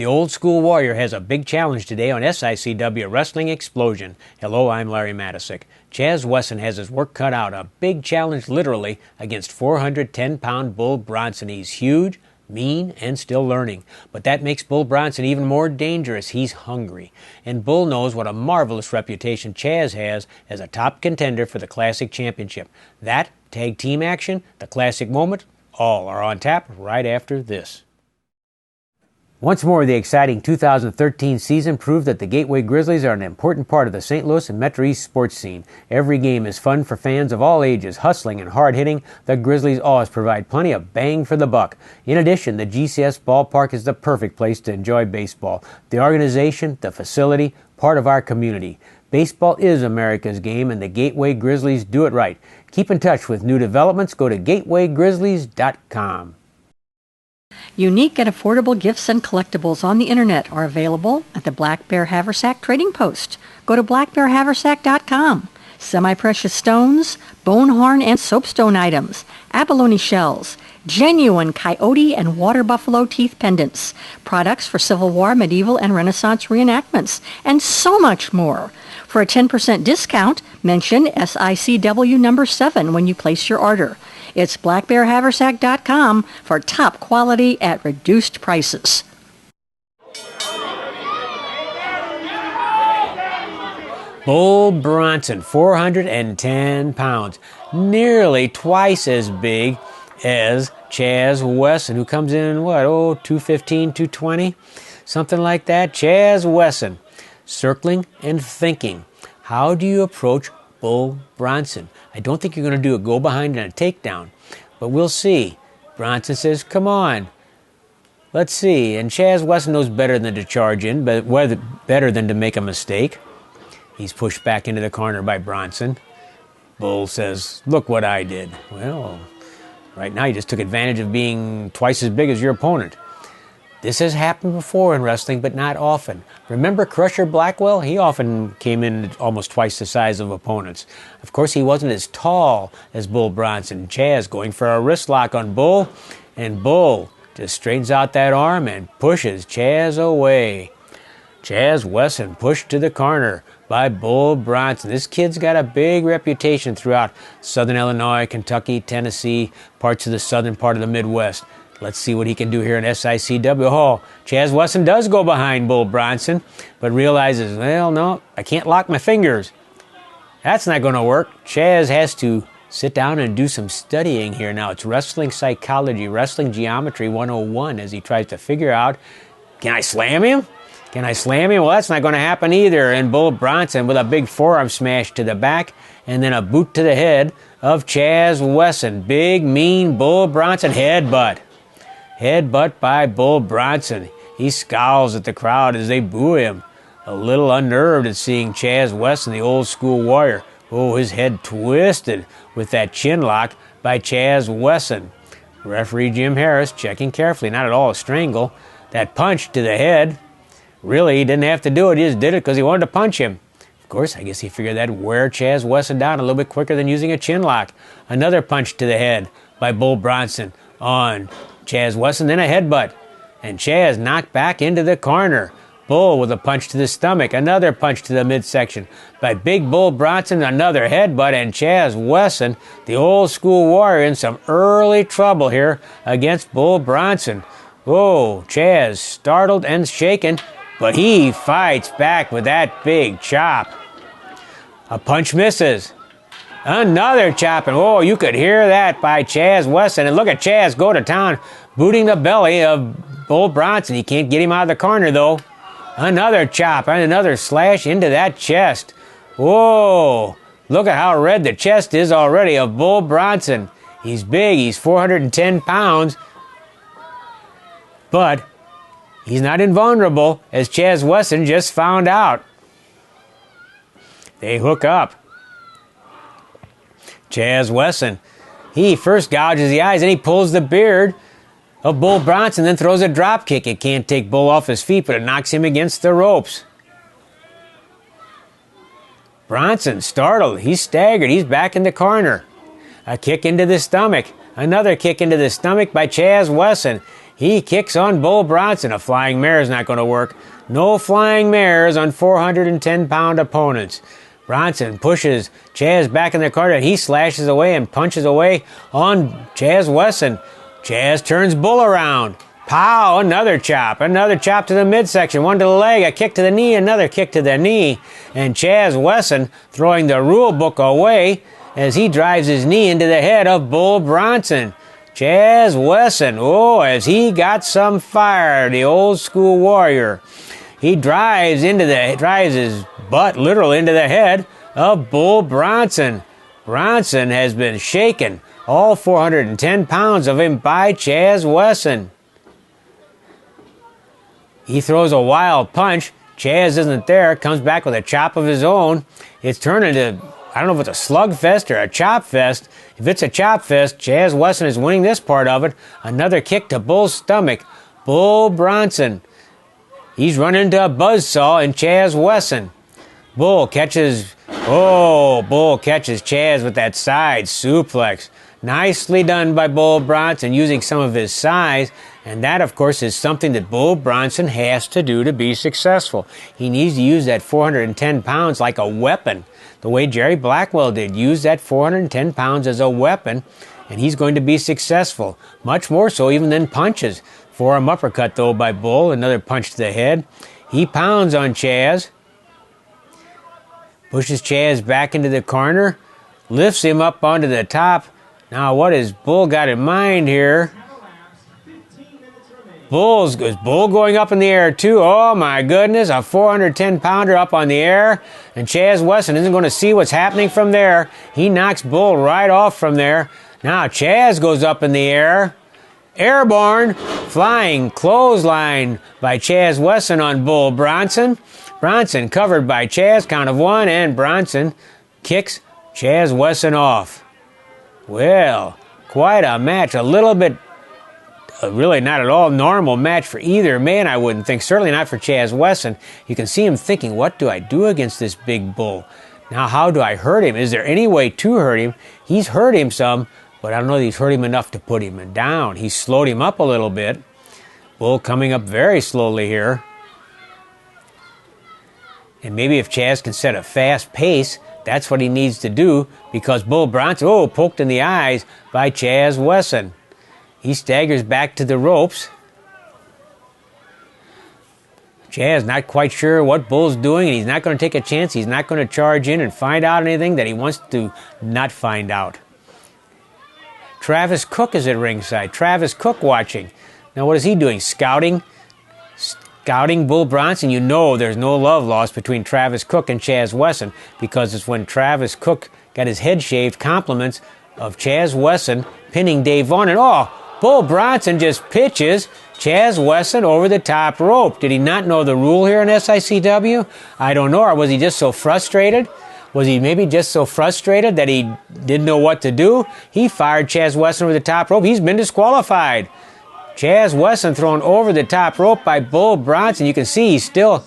The Old School Warrior has a big challenge today on SICW Wrestling Explosion. Hello, I'm Larry Matisick. Chaz Wesson has his work cut out. A big challenge, literally, against 410-pound Bull Bronson. He's huge, mean, and still learning. But that makes Bull Bronson even more dangerous. He's hungry. And Bull knows what a marvelous reputation Chaz has as a top contender for the Classic Championship. That, tag team action, the Classic moment, all are on tap right after this. Once more, the exciting 2013 season proved that the Gateway Grizzlies are an important part of the St. Louis and Metro East sports scene. Every game is fun for fans of all ages, hustling and hard-hitting. The Grizzlies always provide plenty of bang for the buck. In addition, the GCS ballpark is the perfect place to enjoy baseball. The organization, the facility, part of our community. Baseball is America's game, and the Gateway Grizzlies do it right. Keep in touch with new developments. Go to gatewaygrizzlies.com. Unique and affordable gifts and collectibles on the internet are available at the Black Bear Haversack Trading Post. Go to blackbearhaversack.com. Semi-precious stones, bone horn and soapstone items, abalone shells, genuine coyote and water buffalo teeth pendants, products for Civil War, medieval, and Renaissance reenactments, and so much more. For a 10% discount, mention SICW number 7 when you place your order. It's blackbearhaversack.com for top quality at reduced prices. Bull Bronson, 410 pounds, nearly twice as big as Chaz Wesson, who comes in, 215, 220? Something like that. Chaz Wesson, circling and thinking. How do you approach Bull Bronson? I don't think you're going to do a go behind and a takedown, but we'll see. Bronson says, come on. Let's see. And Chaz Wesson knows better than to charge in, but better than to make a mistake. He's pushed back into the corner by Bronson. Bull says, look what I did. Well, right now you just took advantage of being twice as big as your opponent. This has happened before in wrestling, but not often. Remember Crusher Blackwell? He often came in almost twice the size of opponents. Of course, he wasn't as tall as Bull Bronson. Chaz going for a wrist lock on Bull, and Bull just straightens out that arm and pushes Chaz away. Chaz Wesson pushed to the corner by Bull Bronson. This kid's got a big reputation throughout southern Illinois, Kentucky, Tennessee, parts of the southern part of the Midwest. Let's see what he can do here in SICW. Oh, Chaz Wesson does go behind Bull Bronson, but realizes, well, no, I can't lock my fingers. That's not going to work. Chaz has to sit down and do some studying here. Now, it's wrestling psychology, wrestling geometry 101 as he tries to figure out, can I slam him? Can I slam him? Well, that's not going to happen either. And Bull Bronson with a big forearm smash to the back and then a boot to the head of Chaz Wesson. Big, mean Bull Bronson headbutt. Headbutt by Bull Bronson. He scowls at the crowd as they boo him. A little unnerved at seeing Chaz Wesson, the Old School Warrior. Oh, his head twisted with that chin lock by Chaz Wesson. Referee Jim Harris checking carefully, not at all a strangle. That punch to the head, really, he didn't have to do it. He just did it because he wanted to punch him. Of course, I guess he figured that'd wear Chaz Wesson down a little bit quicker than using a chin lock. Another punch to the head by Bull Bronson on Chaz Wesson, then a headbutt. And Chaz knocked back into the corner. Bull with a punch to the stomach. Another punch to the midsection by Big Bull Bronson. Another headbutt. And Chaz Wesson, the Old School Warrior, in some early trouble here against Bull Bronson. Whoa, Chaz startled and shaken, but he fights back with that big chop. A punch misses. Another chop, and oh, you could hear that by Chaz Wesson. And look at Chaz go to town, booting the belly of Bull Bronson. He can't get him out of the corner, though. Another chop and another slash into that chest. Whoa, look at how red the chest is already of Bull Bronson. He's big, he's 410 pounds, but he's not invulnerable, as Chaz Wesson just found out. They hook up. Chaz Wesson, he first gouges the eyes, and he pulls the beard of Bull Bronson, then throws a drop kick. It can't take Bull off his feet, but it knocks him against the ropes. Bronson, startled, he's staggered, he's back in the corner. A kick into the stomach. Another kick into the stomach by Chaz Wesson. He kicks on Bull Bronson. A flying mare is not going to work. No flying mares on 410-pound opponents. Bronson pushes Chaz back in the corner, and he slashes away and punches away on Chaz Wesson. Chaz turns Bull around. Pow! Another chop to the midsection, one to the leg, a kick to the knee, another kick to the knee. And Chaz Wesson throwing the rule book away as he drives his knee into the head of Bull Bronson. Chaz Wesson, as he got some fire, the old school warrior. He drives his butt literally into the head of Bull Bronson. Bronson has been shaken, all 410 pounds of him, by Chaz Wesson. He throws a wild punch. Chaz isn't there, comes back with a chop of his own. It's turned into, I don't know if it's a slugfest or a chop fest. If it's a chop fest, Chaz Wesson is winning this part of it. Another kick to Bull's stomach. Bull Bronson. He's run into a buzzsaw in Chaz Wesson. Bull catches Chaz with that side suplex. Nicely done by Bull Bronson, using some of his size, and that, of course, is something that Bull Bronson has to do to be successful. He needs to use that 410 pounds like a weapon, the way Jerry Blackwell did. Use that 410 pounds as a weapon, and he's going to be successful. Much more so even than punches. Forearm uppercut, though, by Bull. Another punch to the head. He pounds on Chaz. Pushes Chaz back into the corner. Lifts him up onto the top. Now, what has Bull got in mind here? Is Bull going up in the air, too? Oh, my goodness. A 410-pounder up on the air. And Chaz Wesson isn't going to see what's happening from there. He knocks Bull right off from there. Now, Chaz goes up in the air. Airborne, flying clothesline by Chaz Wesson on Bull Bronson. Bronson covered by Chaz, count of one, and Bronson kicks Chaz Wesson off. Well, quite a match. A little bit, really not at all normal match for either man, I wouldn't think. Certainly not for Chaz Wesson. You can see him thinking, what do I do against this big Bull? Now, how do I hurt him? Is there any way to hurt him? He's hurt him some, but I don't know that he's hurt him enough to put him down. He slowed him up a little bit. Bull coming up very slowly here. And maybe if Chaz can set a fast pace, that's what he needs to do, because Bull Bronson, poked in the eyes by Chaz Wesson. He staggers back to the ropes. Chaz not quite sure what Bull's doing, and he's not going to take a chance. He's not going to charge in and find out anything that he wants to not find out. Travis Cook is at ringside. Travis Cook watching. Now what is he doing? Scouting Bull Bronson. You know there's no love lost between Travis Cook and Chaz Wesson, because it's when Travis Cook got his head shaved, compliments of Chaz Wesson pinning Dave Vaughn, and Bull Bronson just pitches Chaz Wesson over the top rope. Did he not know the rule here in SICW? I don't know. Or was he just so frustrated? Was he maybe just so frustrated that he didn't know what to do? He fired Chaz Wesson over the top rope. He's been disqualified. Chaz Wesson thrown over the top rope by Bull Bronson. You can see he's still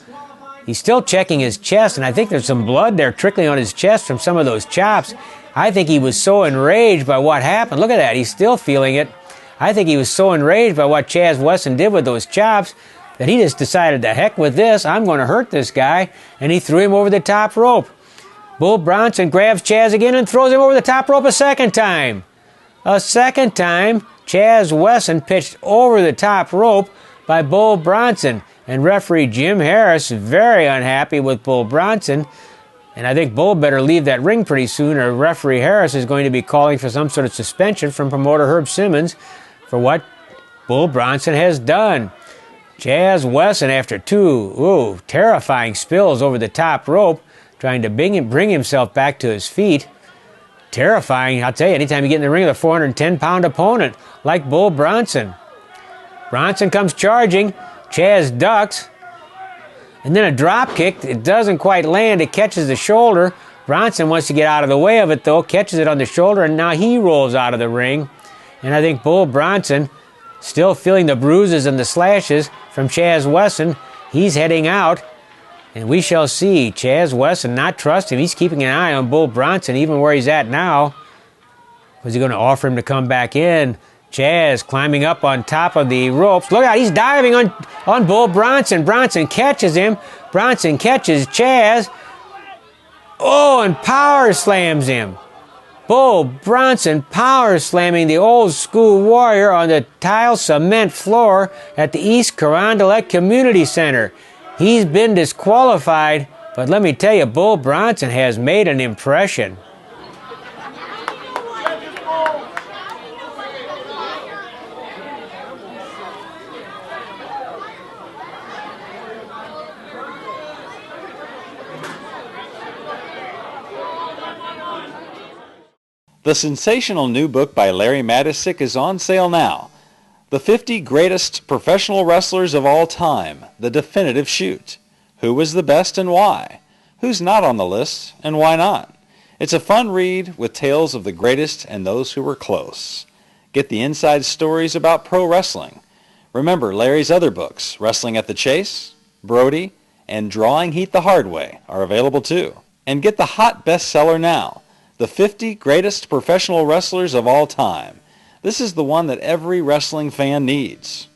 checking his chest, and I think there's some blood there trickling on his chest from some of those chops. I think he was so enraged by what happened. Look at that. He's still feeling it. I think he was so enraged by what Chaz Wesson did with those chops that he just decided, the heck with this. I'm going to hurt this guy. And he threw him over the top rope. Bull Bronson grabs Chaz again and throws him over the top rope a second time. A second time, Chaz Wesson pitched over the top rope by Bull Bronson. And referee Jim Harris very unhappy with Bull Bronson. And I think Bull better leave that ring pretty soon, or referee Harris is going to be calling for some sort of suspension from promoter Herb Simmons for what Bull Bronson has done. Chaz Wesson, after two terrifying spills over the top rope, trying to bring himself back to his feet. Terrifying, I'll tell you, anytime you get in the ring with a 410-pound opponent like Bull Bronson. Bronson comes charging. Chaz ducks. And then a drop kick. It doesn't quite land. It catches the shoulder. Bronson wants to get out of the way of it, though. Catches it on the shoulder, and now he rolls out of the ring. And I think Bull Bronson, still feeling the bruises and the slashes from Chaz Wesson, he's heading out. And we shall see. Chaz Wesson not trust him. He's keeping an eye on Bull Bronson, even where he's at now. Was he going to offer him to come back in? Chaz climbing up on top of the ropes. Look out, he's diving on Bull Bronson. Bronson catches him. Bronson catches Chaz. Oh, and power slams him. Bull Bronson power slamming the old school warrior on the tile cement floor at the East Carondelet Community Center. He's been disqualified, but let me tell you, Bull Bronson has made an impression. The sensational new book by Larry Matisic is on sale now. The 50 Greatest Professional Wrestlers of All Time, The Definitive Shoot. Who was the best and why? Who's not on the list and why not? It's a fun read with tales of the greatest and those who were close. Get the inside stories about pro wrestling. Remember, Larry's other books, Wrestling at the Chase, Brody, and Drawing Heath the Hard Way, are available too. And get the hot bestseller now, The 50 Greatest Professional Wrestlers of All Time. This is the one that every wrestling fan needs.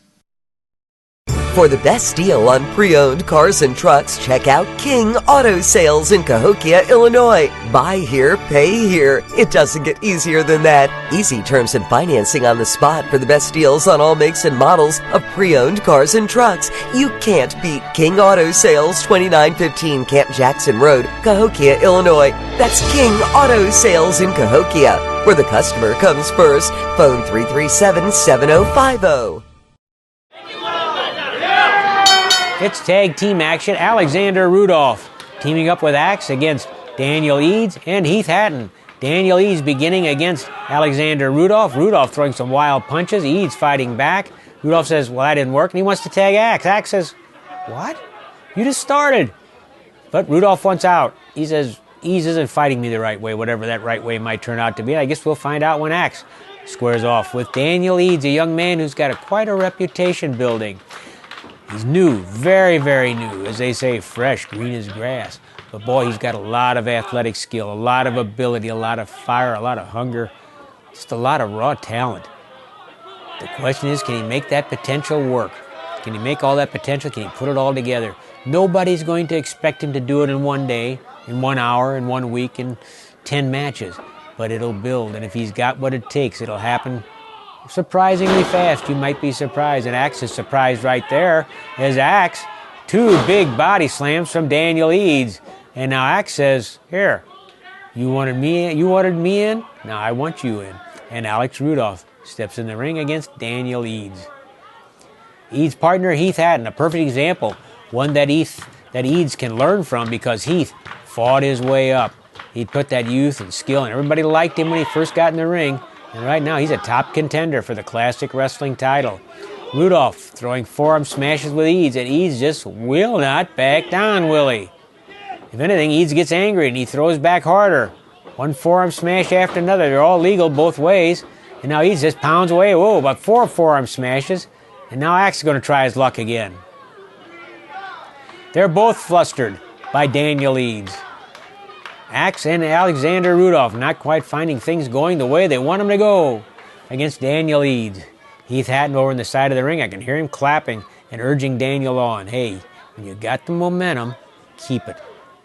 For the best deal on pre-owned cars and trucks, check out King Auto Sales in Cahokia, Illinois. Buy here, pay here. It doesn't get easier than that. Easy terms and financing on the spot for the best deals on all makes and models of pre-owned cars and trucks. You can't beat King Auto Sales, 2915 Camp Jackson Road, Cahokia, Illinois. That's King Auto Sales in Cahokia, where the customer comes first. Phone 337-7050. It's tag team action. Alexandre Rudolph teaming up with Axe against Daniel Eads and Heath Hatton. Daniel Eads beginning against Alexandre Rudolph. Rudolph throwing some wild punches. Eads fighting back. Rudolph says, well, that didn't work, and he wants to tag Axe. Axe says, what? You just started. But Rudolph wants out. He says, Eads isn't fighting me the right way, whatever that right way might turn out to be. I guess we'll find out when Axe squares off with Daniel Eads, a young man who's got quite a reputation building. He's new, very, very new. As they say, fresh, green as grass. But boy, he's got a lot of athletic skill, a lot of ability, a lot of fire, a lot of hunger, just a lot of raw talent. The question is, can he make that potential work? Can he make all that potential? Can he put it all together? Nobody's going to expect him to do it in one day, in 1 hour, in 1 week, in 10 matches. But it'll build, and if he's got what it takes, it'll happen surprisingly fast. You might be surprised, and Axe is surprised right there as Axe, 2 big body slams from Daniel Eads. And now Axe says, here, you wanted me in? Now I want you in. And Alex Rudolph steps in the ring against Daniel Eads. Eads' partner Heath Hatton, a perfect example, one that Eads can learn from because Heath fought his way up. He put that youth and skill, and everybody liked him when he first got in the ring. And right now, he's a top contender for the classic wrestling title. Rudolph throwing forearm smashes with Eads, and Eads just will not back down, will he? If anything, Eads gets angry, and he throws back harder. One forearm smash after another. They're all legal both ways. And now Eads just pounds away. Whoa, about 4 forearm smashes. And now Axe is going to try his luck again. They're both flustered by Daniel Eads. Axe and Alexandre Rudolph not quite finding things going the way they want them to go against Daniel Eads. Heath Hatton over on the side of the ring. I can hear him clapping and urging Daniel on. Hey, when you got the momentum, keep it.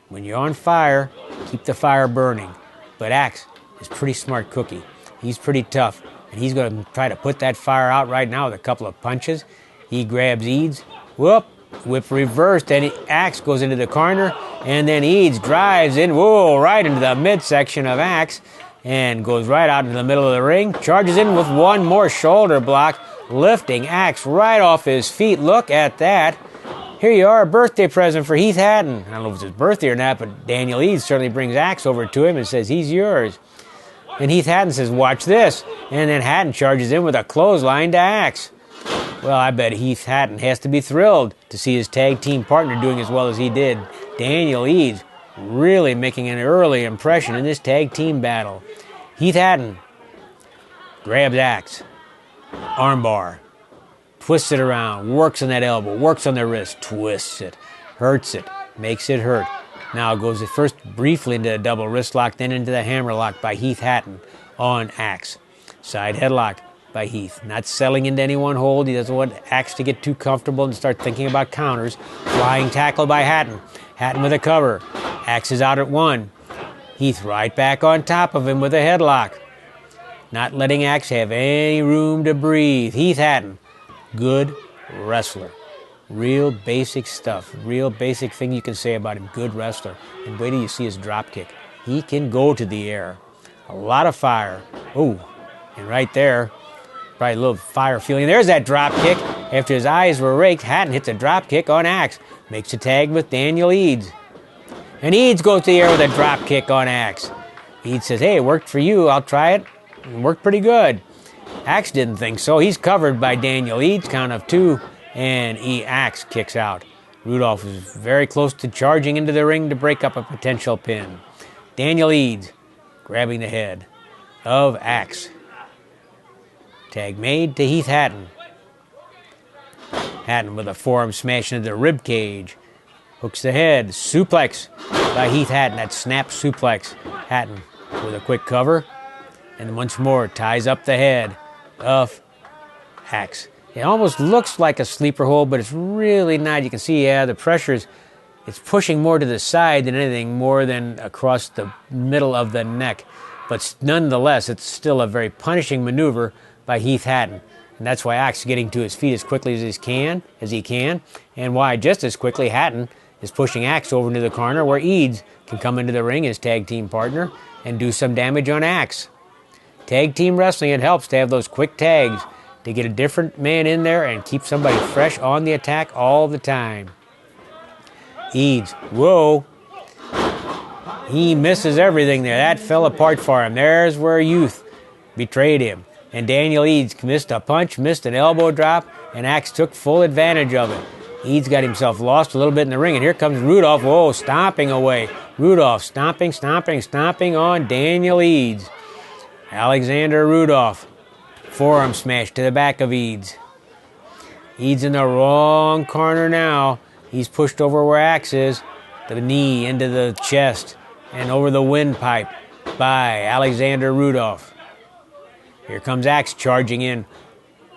When you're on fire, keep the fire burning. But Axe is a pretty smart cookie. He's pretty tough, and he's going to try to put that fire out right now with a couple of punches. He grabs Eads. Whoop. Whip reversed, and Axe goes into the corner, and then Eads drives in, whoa, right into the midsection of Axe, and goes right out into the middle of the ring, charges in with one more shoulder block, lifting Axe right off his feet. Look at that. Here you are, a birthday present for Heath Hatton. I don't know if it's his birthday or not, but Daniel Eads certainly brings Axe over to him and says, he's yours. And Heath Hatton says, watch this. And then Hatton charges in with a clothesline to Axe. Well, I bet Heath Hatton has to be thrilled to see his tag team partner doing as well as he did. Daniel Eads really making an early impression in this tag team battle. Heath Hatton grabs Axe, armbar, twists it around, works on that elbow, works on the wrist, twists it, hurts it, makes it hurt. Now goes first briefly into a double wrist lock, then into the hammer lock by Heath Hatton on Axe. Side headlock by Heath. Not settling into any one hold. He doesn't want Axe to get too comfortable and start thinking about counters. Flying tackle by Hatton. Hatton with a cover. Axe is out at 1. Heath right back on top of him with a headlock. Not letting Axe have any room to breathe. Heath Hatton, good wrestler. Real basic stuff. Real basic thing you can say about him. Good wrestler. And wait till you see his drop kick. He can go to the air. A lot of fire. Oh, and right there, probably a little fire feeling. There's that drop kick. After his eyes were raked, Hatton hits a drop kick on Axe. Makes a tag with Daniel Eads. And Eads goes to the air with a drop kick on Axe. Eads says, hey, it worked for you. I'll try it. It worked pretty good. Axe didn't think so. He's covered by Daniel Eads, count of 2, and Axe kicks out. Rudolph was very close to charging into the ring to break up a potential pin. Daniel Eads grabbing the head of Axe. Tag made to Heath Hatton. Hatton with a forearm smash into the rib cage. Hooks the head. Suplex by Heath Hatton. That snap suplex. Hatton with a quick cover. And once more ties up the head of Axe. It almost looks like a sleeper hold, but it's really not. You can see, the pressure it's pushing more to the side than anything, more than across the middle of the neck. But nonetheless, it's still a very punishing maneuver by Heath Hatton. And that's why Axe is getting to his feet as quickly as he can, and why just as quickly Hatton is pushing Axe over into the corner where Eads can come into the ring as tag team partner and do some damage on Axe. Tag team wrestling, it helps to have those quick tags to get a different man in there and keep somebody fresh on the attack all the time. Eads, whoa. He misses everything there. That fell apart for him. There's where youth betrayed him. And Daniel Eads missed a punch, missed an elbow drop, and Axe took full advantage of it. Eads got himself lost a little bit in the ring, and here comes Rudolph, whoa, stomping away. Rudolph stomping on Daniel Eads. Alexandre Rudolph, forearm smash to the back of Eads. Eads in the wrong corner now. He's pushed over where Axe is, the knee into the chest, and over the windpipe by Alexandre Rudolph. Here comes Axe charging in,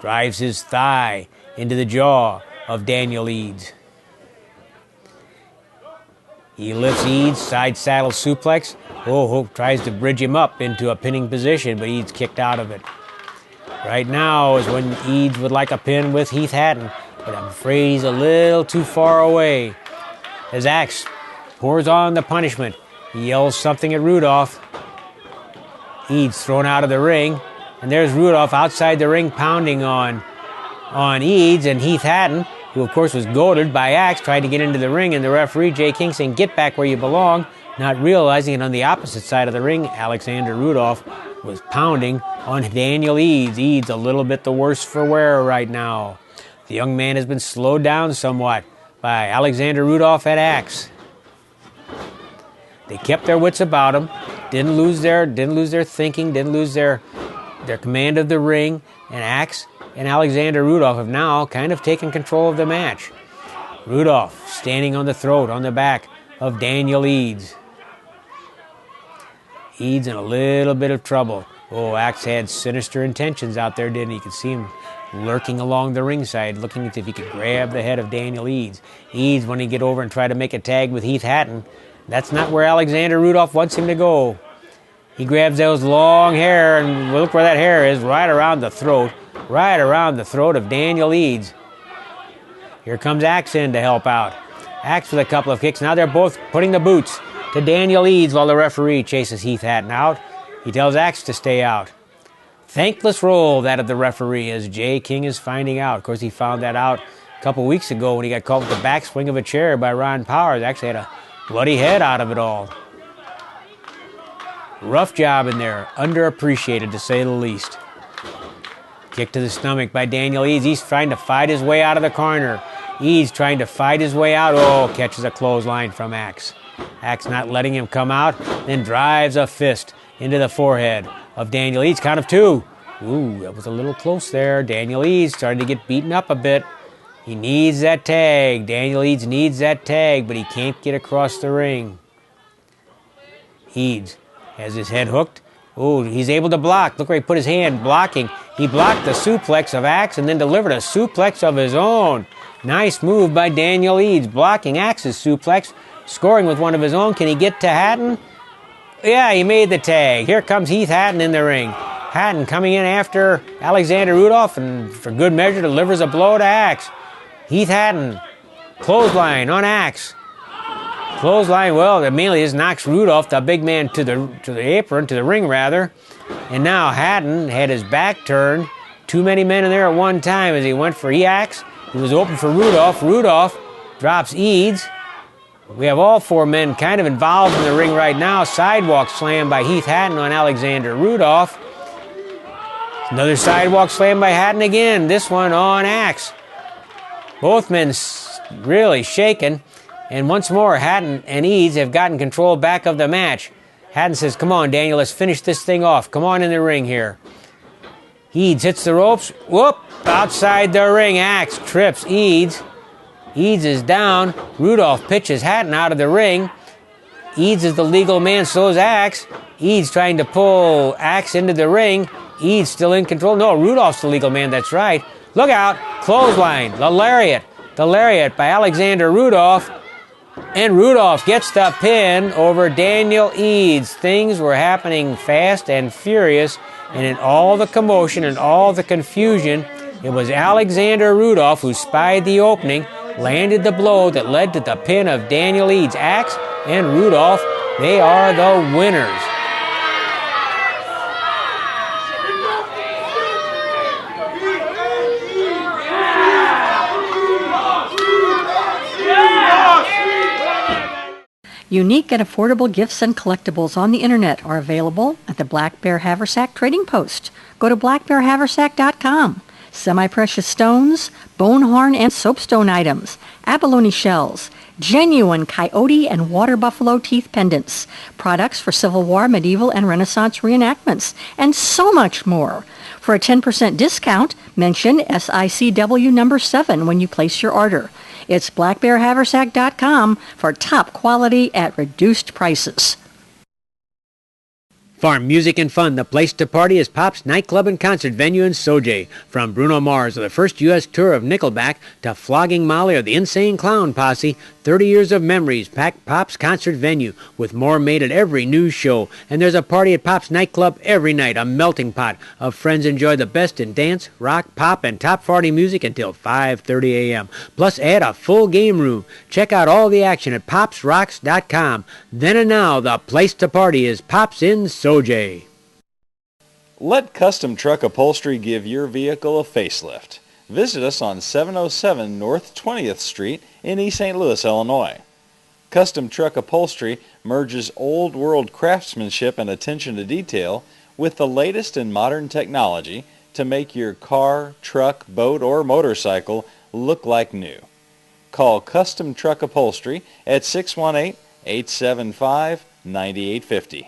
drives his thigh into the jaw of Daniel Eads. He lifts Eads, side saddle suplex. Tries to bridge him up into a pinning position, but Eads kicked out of it. Right now is when Eads would like a pin with Heath Hatton, but I'm afraid he's a little too far away. As Axe pours on the punishment, he yells something at Rudolph. Eads thrown out of the ring. And there's Rudolph outside the ring pounding on Eads, and Heath Hatton, who of course was goaded by Axe, tried to get into the ring, and the referee, Jay King, saying, get back where you belong, not realizing it on the opposite side of the ring, Alexandre Rudolph was pounding on Daniel Eads. Eads a little bit the worse for wear right now. The young man has been slowed down somewhat by Alexandre Rudolph at Axe. They kept their wits about them, didn't lose their thinking, didn't lose their command of the ring, and Axe and Alexandre Rudolph have now kind of taken control of the match. Rudolph standing on the throat, on the back of Daniel Eads. Eads in a little bit of trouble. Axe had sinister intentions out there, didn't he? You could see him lurking along the ringside, looking to see if he could grab the head of Daniel Eads. Eads, when he get over and try to make a tag with Heath Hatton, that's not where Alexandre Rudolph wants him to go. He grabs those long hair, and look where that hair is, right around the throat of Daniel Eads. Here comes Axe in to help out. Axe with a couple of kicks. Now they're both putting the boots to Daniel Eads while the referee chases Heath Hatton out. He tells Axe to stay out. Thankless role, that of the referee, as Jay King is finding out. Of course, he found that out a couple weeks ago when he got caught with the backswing of a chair by Ron Powers. Actually had a bloody head out of it all. Rough job in there. Underappreciated, to say the least. Kick to the stomach by Daniel Eads. He's trying to fight his way out of the corner. Eads trying to fight his way out. Catches a clothesline from Axe. Axe not letting him come out. Then drives a fist into the forehead of Daniel Eads. Count of 2. That was a little close there. Daniel Eads starting to get beaten up a bit. He needs that tag. Daniel Eads needs that tag, but he can't get across the ring. Eads has his head hooked. He's able to block. Look where he put his hand blocking. He blocked the suplex of Axe and then delivered a suplex of his own. Nice move by Daniel Eads, blocking Axe's suplex, scoring with one of his own. Can he get to Hatton? Yeah, he made the tag. Here comes Heath Hatton in the ring. Hatton coming in after Alexandre Rudolph and for good measure delivers a blow to Axe. Heath Hatton, clothesline on Axe. Clothesline, well, it mainly just knocks Rudolph, the big man, to the apron, to the ring rather. And now Hatton had his back turned. Too many men in there at one time as he went for Axe. He was open for Rudolph. Rudolph drops Eads. We have all four men kind of involved in the ring right now. Sidewalk slam by Heath Hatton on Alexandre Rudolph. Another sidewalk slam by Hatton again. This one on Axe. Both men really shaken. And once more, Hatton and Eads have gotten control back of the match. Hatton says, come on, Daniel, let's finish this thing off. Come on in the ring here. Eads hits the ropes. Whoop! Outside the ring. Axe trips Eads. Eads is down. Rudolph pitches Hatton out of the ring. Eads is the legal man, so is Axe. Eads trying to pull Axe into the ring. Eads still in control. No, Rudolph's the legal man, that's right. Look out. Clothesline. The lariat. The lariat by Alexandre Rudolph. And Rudolph gets the pin over Daniel Eads. Things were happening fast and furious, and in all the commotion and all the confusion, it was Alexandre Rudolph who spied the opening, landed the blow that led to the pin of Daniel Eads. Axe and Rudolph, they are the winners. Unique and affordable gifts and collectibles on the internet are available at the Black Bear Haversack Trading Post. Go to blackbearhaversack.com. Semi-precious stones, bone horn and soapstone items, abalone shells, genuine coyote and water buffalo teeth pendants, products for Civil War, medieval, and Renaissance reenactments, and so much more. For a 10% discount, mention SICW number 7 when you place your order. It's blackbearhaversack.com for top quality at reduced prices. Farm music and fun. The place to party is Pop's nightclub and concert venue in Sojay. From Bruno Mars or the first U.S. tour of Nickelback to Flogging Molly or the Insane Clown Posse, 30 years of memories pack Pop's concert venue with more made at every new show. And there's a party at Pop's nightclub every night, a melting pot of friends enjoy the best in dance, rock, pop, and top 40 music until 5:30 a.m. Plus add a full game room. Check out all the action at popsrocks.com. Then and now, the place to party is Pop's in Sojay. Let Custom Truck Upholstery give your vehicle a facelift. Visit us on 707 North 20th Street in East St. Louis, Illinois. Custom Truck Upholstery merges old world craftsmanship and attention to detail with the latest in modern technology to make your car, truck, boat, or motorcycle look like new. Call Custom Truck Upholstery at 618-875-9850.